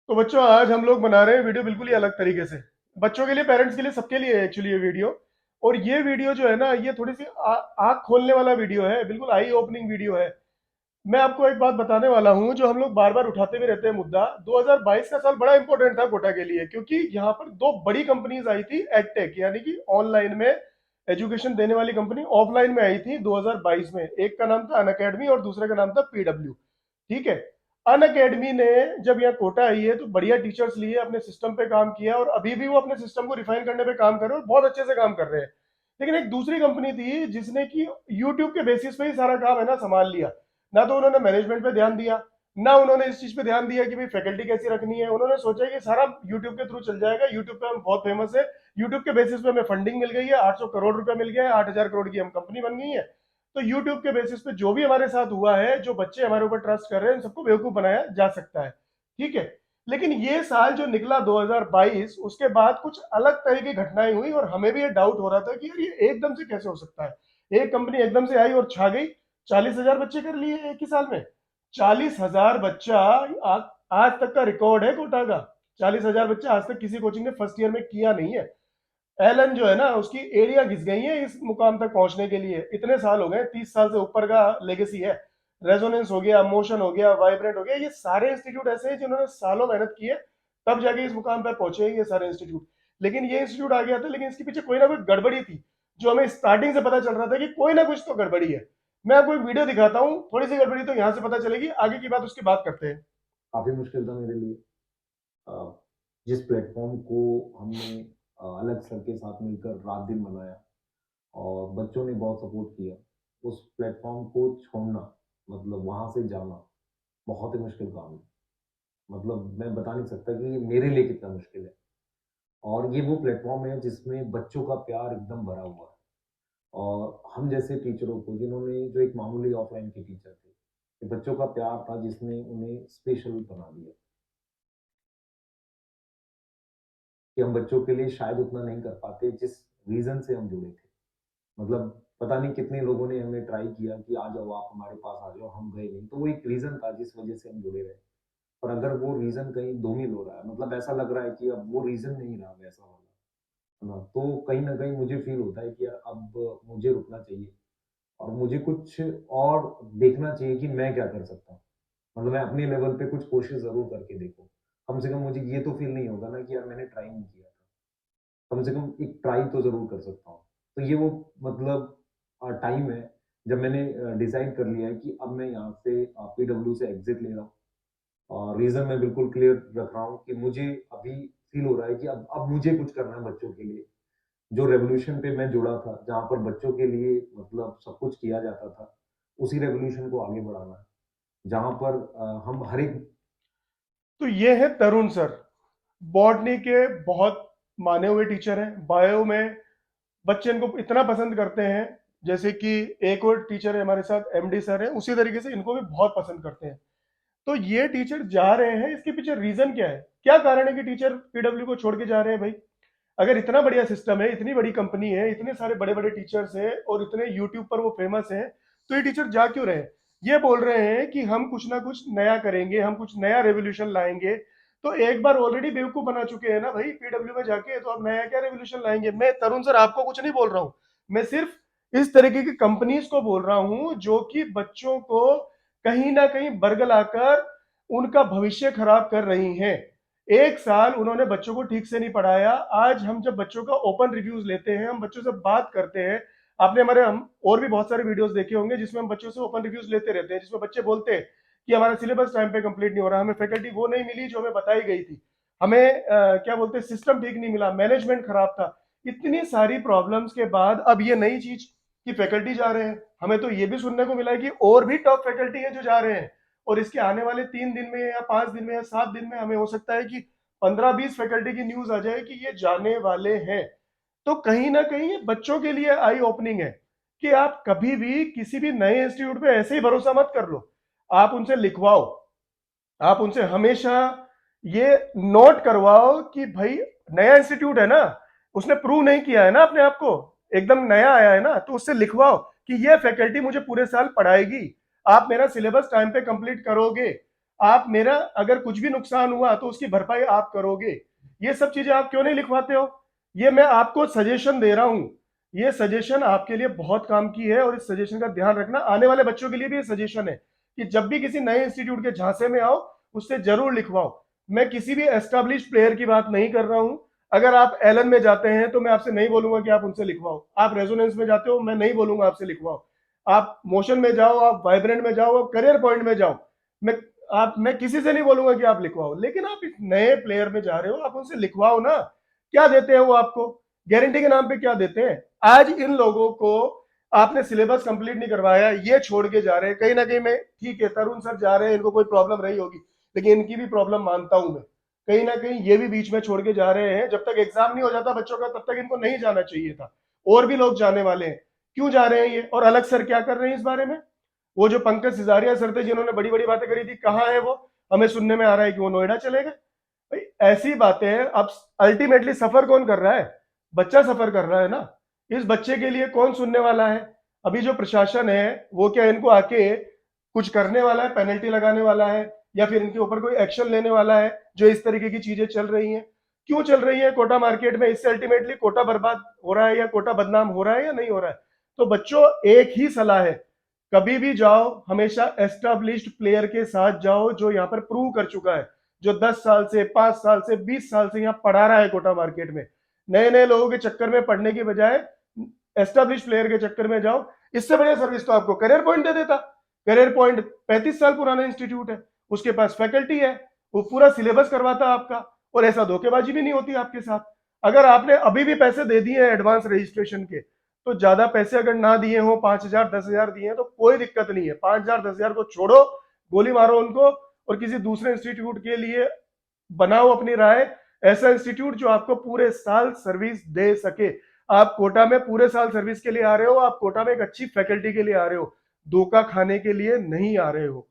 तो बच्चों आज हम लोग बना रहे हैं वीडियो बिल्कुल ही अलग तरीके से। बच्चों के लिए, पेरेंट्स के लिए, सबके लिए एक्चुअली ये वीडियो। और ये वीडियो जो है ना, ये थोड़ी सी आँख खोलने वाला वीडियो है, बिल्कुल आई ओपनिंग वीडियो है। मैं आपको एक बात बताने वाला हूँ जो हम लोग बार बार उठाते भी रहते हैं मुद्दा। 2022 का साल बड़ा इंपॉर्टेंट था कोटा के लिए, क्योंकि यहाँ पर दो बड़ी कंपनीज आई थी एडटेक, यानी कि ऑनलाइन में एजुकेशन देने वाली कंपनी ऑफलाइन में आई थी 2022 में। एक का नाम था अनअकैडमी और दूसरे का नाम था पीडब्ल्यू। ठीक है। अन अकेडमी ने जब यहाँ कोटा आई है तो बढ़िया टीचर्स लिए, अपने सिस्टम पे काम किया और अभी भी वो अपने सिस्टम को रिफाइन करने पे काम कर रहे हैं और बहुत अच्छे से काम कर रहे हैं। लेकिन एक दूसरी कंपनी थी जिसने कि यूट्यूब के बेसिस पे ही सारा काम है ना संभाल लिया। ना तो उन्होंने मैनेजमेंट पे ध्यान दिया, ना उन्होंने इस चीज पे ध्यान दिया कि भाई फैकल्टी कैसी रखनी है। उन्होंने सोचा कि सारा यूट्यूब के थ्रू चल जाएगा, यूट्यूब पे हम बहुत फेमस है, यूट्यूब के बेसिस पे हमें फंडिंग मिल गई है, 800 करोड़ रुपया मिल गया है, 8,000 करोड़ की हम कंपनी बन गई है। तो यूट्यूब के बेसिस पे जो भी हमारे साथ हुआ है, जो बच्चे हमारे ऊपर ट्रस्ट कर रहे हैं, सबको बेवकूफ बनाया जा सकता है। ठीक है। लेकिन ये साल जो निकला 2022, उसके बाद कुछ अलग तरह की घटनाएं हुई और हमें भी ये डाउट हो रहा था कि यार ये एकदम से कैसे हो सकता है। एक कंपनी एकदम से आई और छा गई, 40,000 बच्चे कर लिए एक ही साल में। 40,000 बच्चा आज, आज तक का रिकॉर्ड है कोटा का। 40,000 बच्चा आज तक किसी कोचिंग ने फर्स्ट ईयर में किया नहीं है। एलन जो है ना, उसकी एरिया घिस गई है इस मुकाम तक पहुंचने के लिए। इतने साल हो गए, 30 साल से ऊपर का लेगेसी है। रेजोनेंस हो गया, मोशन हो गया, वाइब्रेंट हो गया, ये सारे इंस्टीट्यूट ऐसे हैं जिन्होंने सालों मेहनत की है, तब जाके इस मुकाम पर पहुंचे ये सारे इंस्टीट्यूट। लेकिन ये इंस्टीट्यूट आ गया था, लेकिन इसके पीछे कोई ना कोई गड़बड़ी थी, जो हमें स्टार्टिंग से पता चल रहा था कि कोई ना कुछ तो गड़बड़ी है। मैं आपको एक वीडियो दिखाता हूँ, थोड़ी सी गड़बड़ी तो यहाँ से पता चलेगी, आगे की बात उसकी बात करते हैं। काफ़ी मुश्किल था मेरे लिए। जिस प्लेटफ़ॉर्म को हमने अलग सर के साथ मिलकर रात-दिन बनाया और बच्चों ने बहुत सपोर्ट किया, उस प्लेटफ़ॉर्म को छोड़ना मतलब वहाँ से जाना बहुत ही मुश्किल काम है। मतलब मैं बता नहीं सकता कि ये मेरे लिए कितना मुश्किल है। और ये वो प्लेटफ़ॉर्म है जिसमें बच्चों का प्यार एकदम भरा हुआ है और हम जैसे टीचरों को जिन्होंने जो एक मामूली ऑफ़लाइन के टीचर थे, ये बच्चों का प्यार था जिसने उन्हें स्पेशल बना दिया। कि हम बच्चों के लिए शायद उतना नहीं कर पाते जिस रीज़न से हम जुड़े थे। मतलब पता नहीं कितने लोगों ने हमें ट्राई किया कि आ जाओ आप हमारे पास आ जाओ, हम गए नहीं। तो वो एक रीज़न था जिस वज़ह से हम जुड़े रहे। और अगर वो रीज़न कहीं धूमिल हो रहा है, मतलब ऐसा लग रहा है कि अब वो रीज़न नहीं रहा वैसा वाला, है ना? तो कहीं न कहीं मुझे फ़ील होता है कि यार अब मुझे रुकना चाहिए और मुझे कुछ और देखना चाहिए कि मैं क्या कर सकता हूँ। मतलब मैं अपने लेवल पे कुछ कोशिश ज़रूर करके देखूँ। कम से कम मुझे ये तो फ़ील नहीं होगा ना कि यार मैंने ट्राई नहीं किया। कम से कम एक ट्राई तो ज़रूर कर सकता हूँ। तो ये वो मतलब टाइम है जब मैंने डिसाइड कर लिया है कि अब मैं यहाँ से पीडब्ल्यू से एग्ज़िट ले रहा हूँ और रीज़न मैं बिल्कुल क्लियर रख रहा हूँ कि मुझे अभी फ़ील हो रहा है कि अब मुझे कुछ करना है बच्चों के लिए। जो रेवोल्यूशन पे मैं जुड़ा था, जहाँ पर बच्चों के लिए मतलब सब कुछ किया जाता था, उसी रेवोल्यूशन को आगे बढ़ाना है। जहाँ पर हम हर एक तो ये है तरुण सर, बॉटनी के बहुत माने हुए टीचर हैं। बायो में बच्चे इनको इतना पसंद करते हैं, जैसे कि एक और टीचर है हमारे साथ, एमडी सर है, उसी तरीके से इनको भी बहुत पसंद करते हैं। तो ये टीचर जा रहे हैं, इसके पीछे रीजन क्या है, क्या कारण है कि टीचर पीडब्ल्यू को छोड़ के जा रहे हैं भाई? अगर इतना बढ़िया सिस्टम है, इतनी बड़ी कंपनी है, इतने सारे बड़े बड़े टीचर्स हैं और इतने यूट्यूब पर वो फेमस हैं, तो ये टीचर जा क्यों रहे हैं? ये बोल रहे हैं कि हम कुछ ना कुछ नया करेंगे, हम कुछ नया रेवोल्यूशन लाएंगे। तो एक बार ऑलरेडी बेवकूफ बना चुके हैं ना भाई पीडब्ल्यू में जाके, तो अब नया क्या रेवोल्यूशन लाएंगे? मैं तरुण सर आपको कुछ नहीं बोल रहा हूँ, मैं सिर्फ इस तरीके की कंपनीज को बोल रहा हूँ जो कि बच्चों को कहीं ना कहीं बरगलाकर उनका भविष्य खराब कर रही हैं। एक साल उन्होंने बच्चों को ठीक से नहीं पढ़ाया। आज हम जब बच्चों का ओपन रिव्यूज लेते हैं, हम बच्चों से बात करते हैं, आपने हमारे हम और भी बहुत सारे वीडियोस देखे होंगे जिसमें हम बच्चों से ओपन रिव्यूज लेते रहते हैं, जिसमें बच्चे बोलते हैं कि हमारा सिलेबस टाइम पे कंप्लीट नहीं हो रहा, हमें फैकल्टी वो नहीं मिली जो हमें बताई गई थी, हमें क्या बोलते हैं, सिस्टम ठीक नहीं मिला, मैनेजमेंट खराब था। इतनी सारी प्रॉब्लम्स के बाद अब ये नई चीज कि फैकल्टी जा रहे हैं, हमें तो ये भी सुनने को मिला है कि और भी टॉप फैकल्टी है जो जा रहे हैं। और इसके आने वाले 3 दिन में या 5 दिन में या 7 दिन में हमें हो सकता है कि 15-20 फैकल्टी की न्यूज आ जाए कि ये जाने वाले हैं। तो कहीं ना कहीं ये बच्चों के लिए आई ओपनिंग है कि आप कभी भी किसी भी नए इंस्टीट्यूट पे ऐसे ही भरोसा मत कर लो। आप उनसे लिखवाओ, आप उनसे हमेशा ये नोट करवाओ कि भाई नया इंस्टीट्यूट है ना, उसने प्रूव नहीं किया है ना अपने आप को, एकदम नया आया है ना, तो उससे लिखवाओ कि ये फैकल्टी मुझे पूरे साल पढ़ाएगी, आप मेरा सिलेबस टाइम पे कंप्लीट करोगे। आप मेरा अगर कुछ भी नुकसान हुआ तो उसकी भरपाई आप करोगे। ये सब चीजें आप क्यों नहीं लिखवाते हो? ये मैं आपको सजेशन दे रहा हूं, ये सजेशन आपके लिए बहुत काम की है, और इस सजेशन का ध्यान रखना। आने वाले बच्चों के लिए भी ये सजेशन है कि जब भी किसी नए इंस्टीट्यूट के झांसे में आओ, उससे जरूर लिखवाओ। मैं किसी भी एस्टेब्लिश प्लेयर की बात नहीं कर रहा हूं। अगर आप एलन में जाते हैं तो मैं आपसे नहीं बोलूंगा कि आप उनसे लिखवाओ। आप रेजोनेंस में जाते हो, मैं नहीं बोलूंगा आपसे लिखवाओ। आप मोशन में जाओ, आप वाइब्रेंट में जाओ, आप करियर पॉइंट में जाओ, मैं किसी से नहीं बोलूंगा कि आप लिखवाओ। लेकिन आप इस नए प्लेयर में जा रहे हो, आप उनसे लिखवाओ ना। क्या देते हैं वो आपको? गारंटी के नाम पे क्या देते हैं? आज इन लोगों को आपने सिलेबस कंप्लीट नहीं करवाया, ये छोड़ के जा रहे हैं। कहीं ना कहीं मैं, ठीक है तरुण सर जा रहे हैं, इनको कोई प्रॉब्लम रही होगी, लेकिन इनकी भी प्रॉब्लम मानता हूं मैं। कहीं ना कहीं ये भी बीच में छोड़ के जा रहे हैं। जब तक एग्जाम नहीं हो जाता बच्चों का, तब तक इनको नहीं जाना चाहिए था। और भी लोग जाने वाले हैं, क्यों जा रहे हैं ये? और अलग सर क्या कर रहे हैं इस बारे में? वो जो पंकज सिजारिया सर थे जिन्होंने बड़ी बड़ी बातें करी थी, कहाँ है वो? हमें सुनने में आ रहा है कि वो नोएडा चले गए। भाई ऐसी बातें हैं। अब अल्टीमेटली सफर कौन कर रहा है? बच्चा सफर कर रहा है ना। इस बच्चे के लिए कौन सुनने वाला है? अभी जो प्रशासन है वो क्या इनको आके कुछ करने वाला है, पेनल्टी लगाने वाला है, या फिर इनके ऊपर कोई एक्शन लेने वाला है? जो इस तरीके की चीजें चल रही हैं, क्यों चल रही है कोटा मार्केट में? इससे अल्टीमेटली कोटा बर्बाद हो रहा है, या कोटा बदनाम हो रहा है, या नहीं हो रहा है? तो बच्चों, एक ही सलाह है, कभी भी जाओ हमेशा एस्टेब्लिश्ड प्लेयर के साथ जाओ, जो यहाँ पर प्रूव कर चुका है, जो 10 साल से, 5 साल से, 20 साल से यहाँ पढ़ा रहा है कोटा मार्केट में। नए नए लोगों के चक्कर में पढ़ने की बजाय एस्टेब्लिश प्लेयर के चक्कर में जाओ। इससे बढ़िया सर्विस तो आपको करियर पॉइंट दे देता। करियर पॉइंट 35 साल पुराना इंस्टीट्यूट है, उसके पास फैकल्टी है, वो पूरा सिलेबस करवाता आपका, और ऐसा धोखेबाजी भी नहीं होती आपके साथ। अगर आपने अभी भी पैसे दे दिए हैं एडवांस रजिस्ट्रेशन के, तो ज्यादा पैसे अगर ना दिए हो, 5,000 10,000 दिए हैं, तो कोई दिक्कत नहीं है। 5,000 10,000 को छोड़ो, गोली मारो उनको, और किसी दूसरे इंस्टीट्यूट के लिए बनाओ अपनी राय। ऐसा इंस्टीट्यूट जो आपको पूरे साल सर्विस दे सके। आप कोटा में पूरे साल सर्विस के लिए आ रहे हो, आप कोटा में एक अच्छी फैकल्टी के लिए आ रहे हो, धोखा खाने के लिए नहीं आ रहे हो।